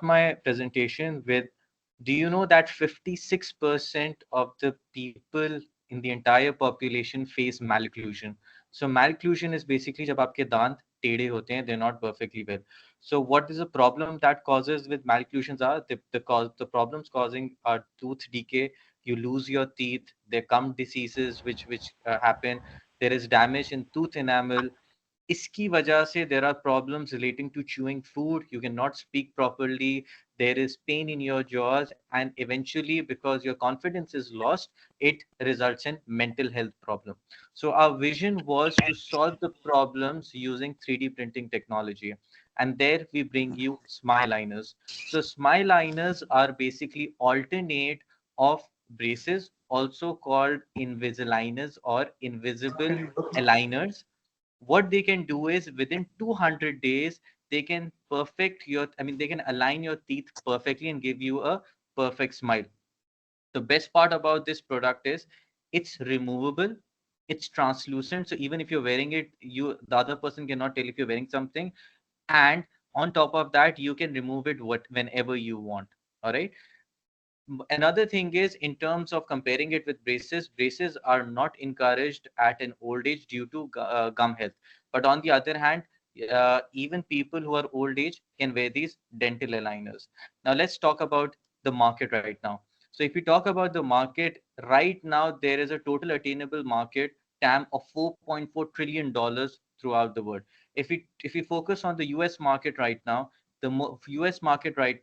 my presentation with, do you know that 56% of the people in the entire population face malocclusion? So malocclusion is basically जब आपके दांत टेढ़े होते हैं, they're not perfectly well. So what is the problem that causes with malocclusions are the problems causing are tooth decay. You lose your teeth. There come diseases which happen. There is damage in tooth enamel. इसकी वजह से there are problems relating to chewing food. You cannot speak properly. There is pain in your jaws, and eventually, because your confidence is lost, it results in mental health problem. So our vision was to solve the problems using 3D printing technology, and there we bring you smile liners. So smile liners are basically alternate of braces, also called Invisaligners or invisible aligners. What they can do is within 200 days they can perfect your, I mean, they can align your teeth perfectly and give you a perfect smile. The best part about this product is it's removable, it's translucent, so even if you're wearing it, the other person cannot tell if you're wearing something. And on top of that, you can remove it whenever you want. All right. Another thing is, in terms of comparing it with braces, braces are not encouraged at an old age due to gum health. But on the other hand, even people who are old age can wear these dental aligners. Now let's talk about the market right now. So if we talk about the market right now, there is a total attainable market TAM of $4.4 trillion throughout the world. If we focus on the US market right now, the US market right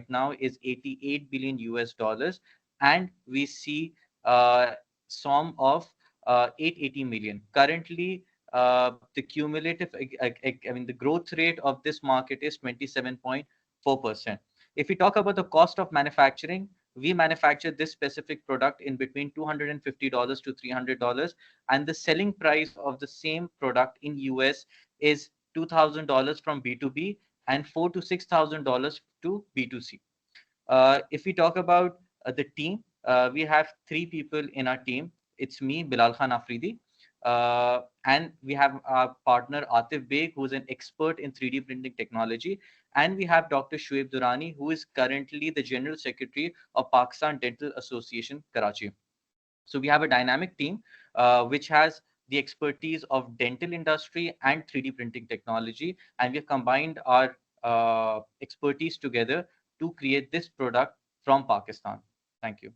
now is 88 billion US dollars, and we see sum of 880 million. Currently, the cumulative, I mean, the growth rate of this market is 27.4%. If we talk about the cost of manufacturing, we manufacture this specific product in between $250 to $300, and the selling price of the same product in US is $2,000 from B2B and $4,000 to $6,000 to B2C. If we talk about the team, we have three people in our team. It's me, Bilal Khan Afridi, and we have our partner Atif Beg, who is an expert in 3D printing technology, and we have Dr. Shoaib Durrani, who is currently the General Secretary of Pakistan Dental Association, Karachi. So we have a dynamic team which has the expertise of dental industry and 3D printing technology, and we have combined our expertise together to create this product from Pakistan. Thank you.